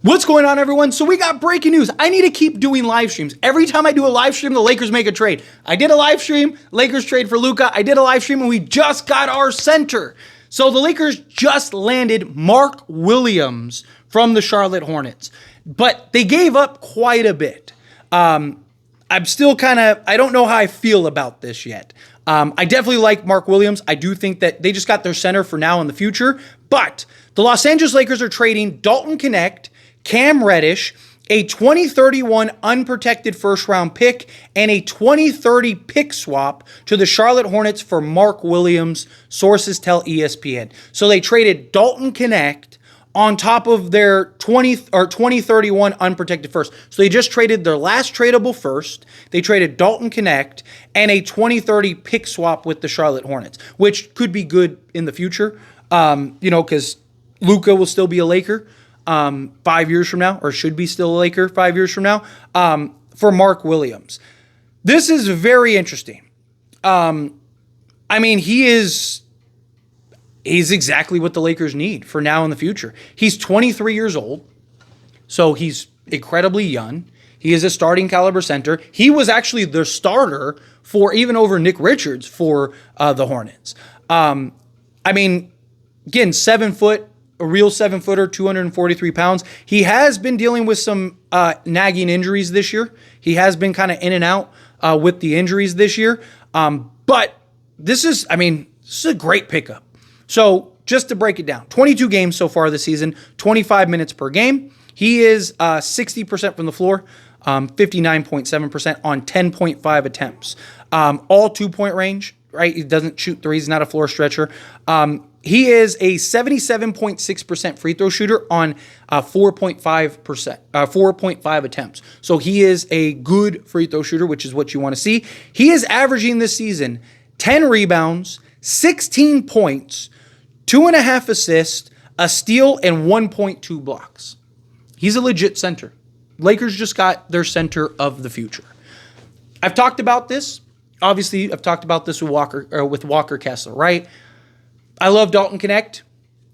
What's going on, everyone? So we got breaking news. I need to keep doing live streams. Every time I do a live stream, the Lakers make a trade. I did a live stream, Lakers trade for Luka. I did a live stream, and we just got our center. So the Lakers just landed Mark Williams from the Charlotte Hornets, but they gave up quite a bit. I'm still I don't know how I feel about this yet. I definitely like Mark Williams. I do think that they just got their center for now and the future, but the Los Angeles Lakers are trading Dalton Knecht, Cam Reddish, a 2031 unprotected first-round pick, and a 2030 pick swap to the Charlotte Hornets for Mark Williams, sources tell ESPN. So they traded Dalton Knecht on top of their 2031 unprotected first. So they just traded their last tradable first. They traded Dalton Knecht and a 2030 pick swap with the Charlotte Hornets, which could be good in the future, because Luka will still be a Laker 5 years from now, or should be still a Laker 5 years from now, for Mark Williams. This is very interesting. He's exactly what the Lakers need for now and the future. He's 23 years old, so he's incredibly young. He is a starting caliber center. He was actually the starter for even over Nick Richards for the Hornets. Again, 7 foot, a real 7-footer, 243 pounds. He has been dealing with some nagging injuries this year. He has been kind of in and out with the injuries this year. But this is a great pickup. So just to break it down, 22 games so far this season, 25 minutes per game. He is 60% from the floor, 59.7% on 10.5 attempts. All 2-point range, right? He doesn't shoot threes, he's not a floor stretcher. He is a 77.6% free throw shooter on 4.5 attempts. So he is a good free throw shooter, which is what you want to see. He is averaging this season 10 rebounds, 16 points, 2.5 assists, a steal, and 1.2 blocks. He's a legit center. Lakers just got their center of the future. I've talked about this. Obviously, I've talked about this with Walker Kessler, right? I love Dalton Knecht.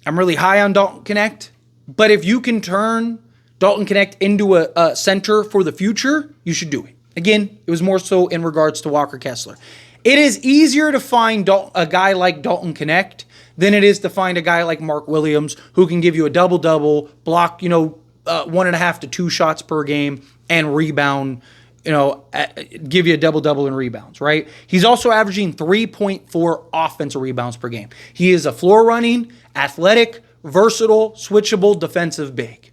I'm really high on Dalton Knecht. But if you can turn Dalton Knecht into a center for the future, you should do it. Again, it was more so in regards to Walker Kessler. It is easier to find a guy like Dalton Knecht than it is to find a guy like Mark Williams who can give you a double-double, block, 1.5 to 2 shots per game, and rebound, give you a double-double in rebounds, right? He's also averaging 3.4 offensive rebounds per game. He is a floor-running, athletic, versatile, switchable defensive big.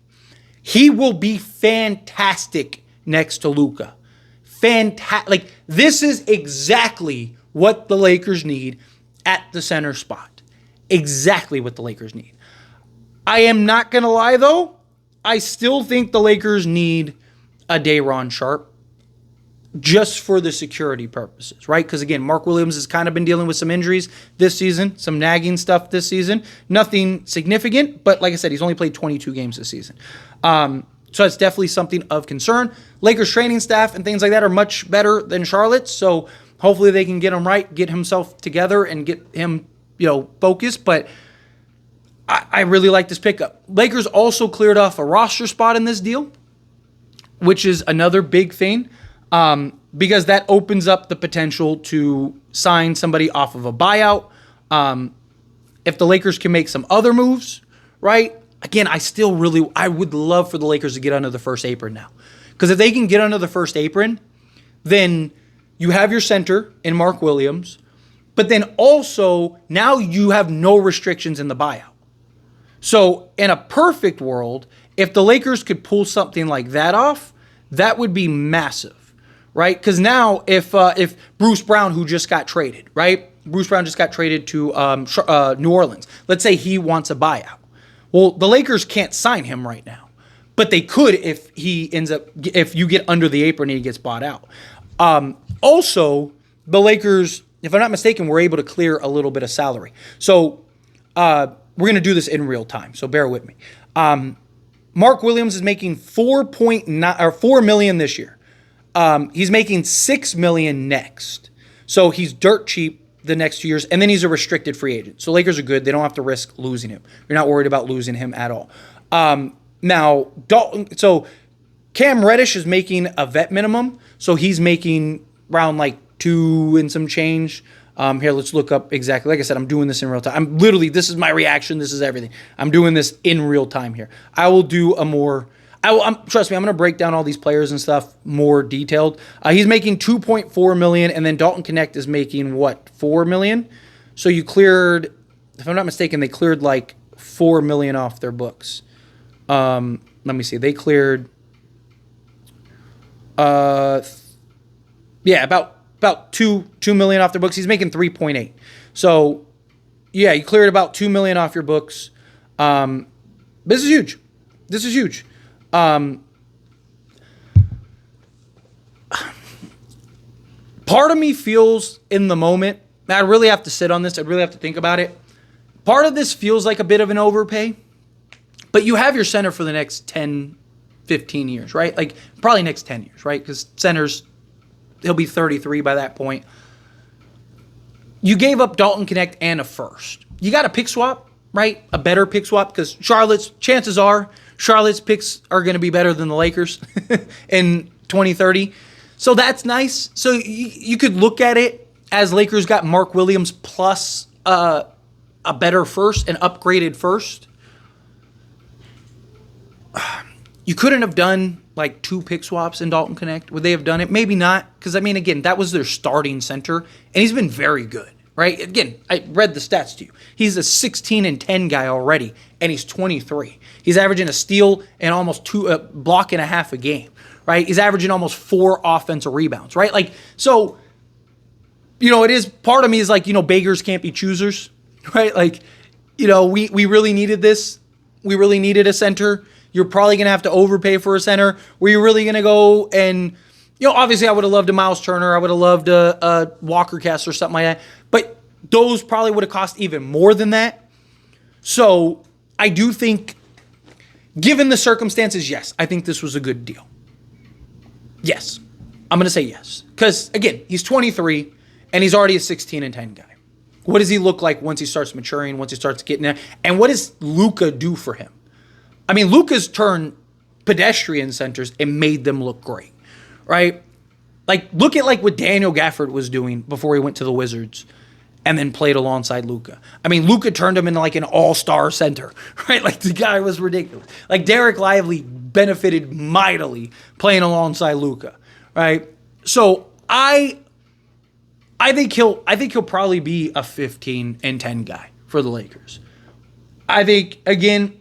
He will be fantastic next to Luka. Fantastic. This is exactly what the Lakers need at the center spot. Exactly what the Lakers need. I am not going to lie, though. I still think the Lakers need a Day'Ron Sharpe just for the security purposes, right? Because, again, Mark Williams has kind of been dealing with some injuries this season, some nagging stuff this season. Nothing significant, but like I said, he's only played 22 games this season. So it's definitely something of concern. Lakers training staff and things like that are much better than Charlotte's, so hopefully they can get him right, get himself together, and get him, focused. But I really like this pickup. Lakers also cleared off a roster spot in this deal, which is another big thing, because that opens up the potential to sign somebody off of a buyout. If the Lakers can make some other moves, right? Again, I would love for the Lakers to get under the first apron now. Because if they can get under the first apron, then you have your center in Mark Williams, but then also now you have no restrictions in the buyout. So in a perfect world, if the Lakers could pull something like that off, that would be massive, right? Because now if Bruce Brown, who just got traded, right? Bruce Brown just got traded to New Orleans. Let's say he wants a buyout. Well, the Lakers can't sign him right now, but they could if you get under the apron and he gets bought out. Also, the Lakers, if I'm not mistaken, were able to clear a little bit of salary. So we're going to do this in real time, so bear with me. Mark Williams is making $4 million this year. He's making $6 million next. So he's dirt cheap the next 2 years, and then he's a restricted free agent. So Lakers are good. They don't have to risk losing him. You're not worried about losing him at all. Now, Dalton, so Cam Reddish is making a vet minimum, so he's making around like 2 and some change. Here, let's look up exactly. Like I said, I'm doing this in real time. This is my reaction. This is everything. I'm doing this in real time here. I will do a more, trust me, I'm going to break down all these players and stuff more detailed. He's making $2.4 million, and then Dalton Knecht is making what, $4 million? So you cleared, if I'm not mistaken, they cleared like $4 million off their books. Let me see. They cleared, about 2 million off their books. He's making 3.8. So yeah, you cleared about 2 million off your books. This is huge. This is huge. Part of me feels in the moment, I really have to sit on this. I really have to think about it. Part of this feels like a bit of an overpay, but you have your center for the next 10, 15 years, right? Like probably next 10 years, right? Because centers, he'll be 33 by that point. You gave up Dalton Knecht and a first. You got a pick swap, right? A better pick swap, because chances are Charlotte's picks are going to be better than the Lakers in 2030. So that's nice. So you could look at it as Lakers got Mark Williams plus a better first, an upgraded first. You couldn't have done like 2 pick swaps in Dalton Knecht. Would they have done it? Maybe not. Because, I mean, again, that was their starting center. And he's been very good, right? Again, I read the stats to you. He's a 16-10 guy already, and he's 23. He's averaging a steal and almost a block and a half a game, right? He's averaging almost 4 offensive rebounds, right? Like, so, it is, part of me is like, beggars can't be choosers, right? Like, we really needed this. We really needed a center. You're probably going to have to overpay for a center. Were you really going to go and, obviously I would have loved a Miles Turner. I would have loved a Walker Kessler or something like that. But those probably would have cost even more than that. So I do think, given the circumstances, yes, I think this was a good deal. Yes. I'm going to say yes. Because, again, he's 23, and he's already a 16-10 guy. What does he look like once he starts maturing, once he starts getting there? And what does Luka do for him? I mean, Luka's turned pedestrian centers and made them look great, right? Like, look at like what Daniel Gafford was doing before he went to the Wizards and then played alongside Luka. I mean, Luka turned him into like an all-star center, right? Like, the guy was ridiculous. Like, Derek Lively benefited mightily playing alongside Luka, right? So I think he'll probably be a 15-10 guy for the Lakers. I think, again,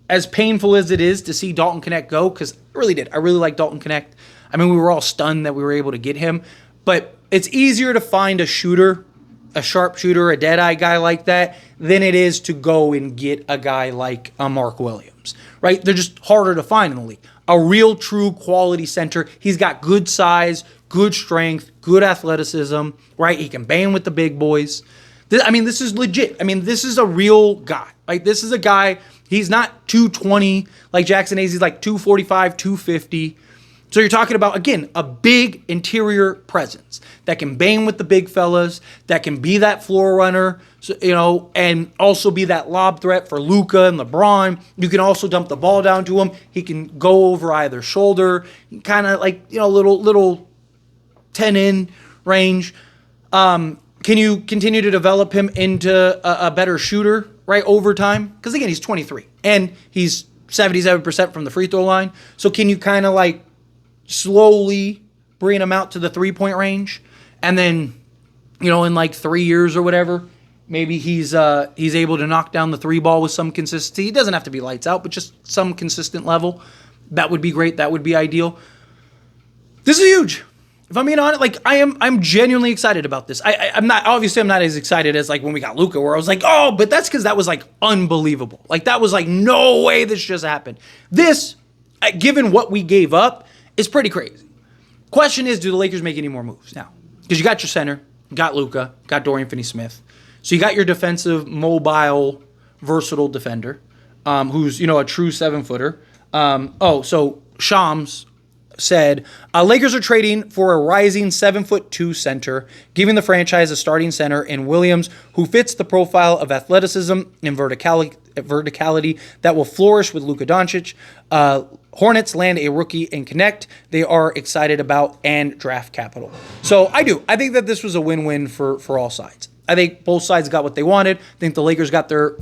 as painful as it is to see Dalton Knecht go, because I really did. I really like Dalton Knecht. I mean, we were all stunned that we were able to get him. But it's easier to find a shooter, a sharpshooter, a dead-eye guy like that, than it is to go and get a guy like a Mark Williams, right? They're just harder to find in the league. A real, true quality center. He's got good size, good strength, good athleticism, right? He can bang with the big boys. This is legit. I mean, this is a real guy. Like, this is a guy, he's not 220 like Jackson Hayes. He's like 245, 250. So you're talking about, again, a big interior presence that can bang with the big fellas, that can be that floor runner, and also be that lob threat for Luka and LeBron. You can also dump the ball down to him. He can go over either shoulder, kind of like, little 10-in range. Can you continue to develop him into a better shooter, right, over time? Because, again, he's 23, and he's 77% from the free throw line. So can you kind of, like, slowly bring him out to the three-point range? And then, in, like, 3 years or whatever, maybe he's able to knock down the three ball with some consistency. He doesn't have to be lights out, but just some consistent level. That would be great. That would be ideal. This is huge. If I'm being honest, like, I'm genuinely excited about this. I'm not as excited as like when we got Luka, where I was like, oh, but that's because that was like unbelievable. Like, that was like, no way this just happened. This, given what we gave up, is pretty crazy. Question is, do the Lakers make any more moves now? Because you got your center, you got Luka, got Dorian Finney-Smith, so you got your defensive, mobile, versatile defender, who's a true 7-footer. So Shams said, Lakers are trading for a rising 7'2" center, giving the franchise a starting center in Williams, who fits the profile of athleticism and verticality that will flourish with Luka Doncic. Hornets land a rookie in Connect they are excited about, and draft capital. So I think that this was a win-win for all sides. I think both sides got what they wanted. I think the Lakers got their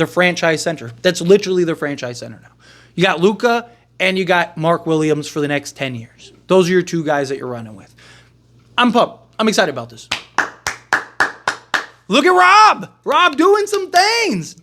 franchise center. That's literally their franchise center now. You got Luka and you got Mark Williams for the next 10 years. Those are your two guys that you're running with. I'm pumped. I'm excited about this. Look at Rob. Rob doing some things.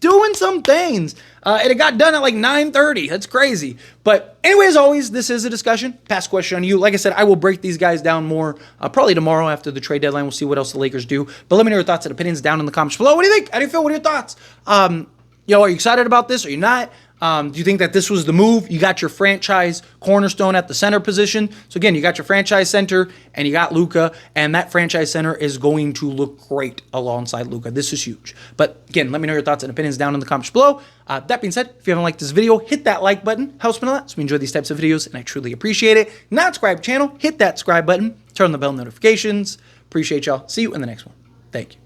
And it got done at like 9:30. That's crazy. But anyway, as always, this is a discussion. Pass question on you. Like I said, I will break these guys down more probably tomorrow after the trade deadline. We'll see what else the Lakers do. But let me know your thoughts and opinions down in the comments below. What do you think? How do you feel? What are your thoughts? Are you excited about this? Are you not? Do you think that this was the move? You got your franchise cornerstone at the center position. So again, you got your franchise center and you got Luka, and that franchise center is going to look great alongside Luka. This is huge. But again, let me know your thoughts and opinions down in the comments below. That being said, if you haven't liked this video, hit that like button. Helps me a lot. So we enjoy these types of videos and I truly appreciate it. Not subscribe to the channel, hit that subscribe button, turn on the bell notifications. Appreciate y'all. See you in the next one. Thank you.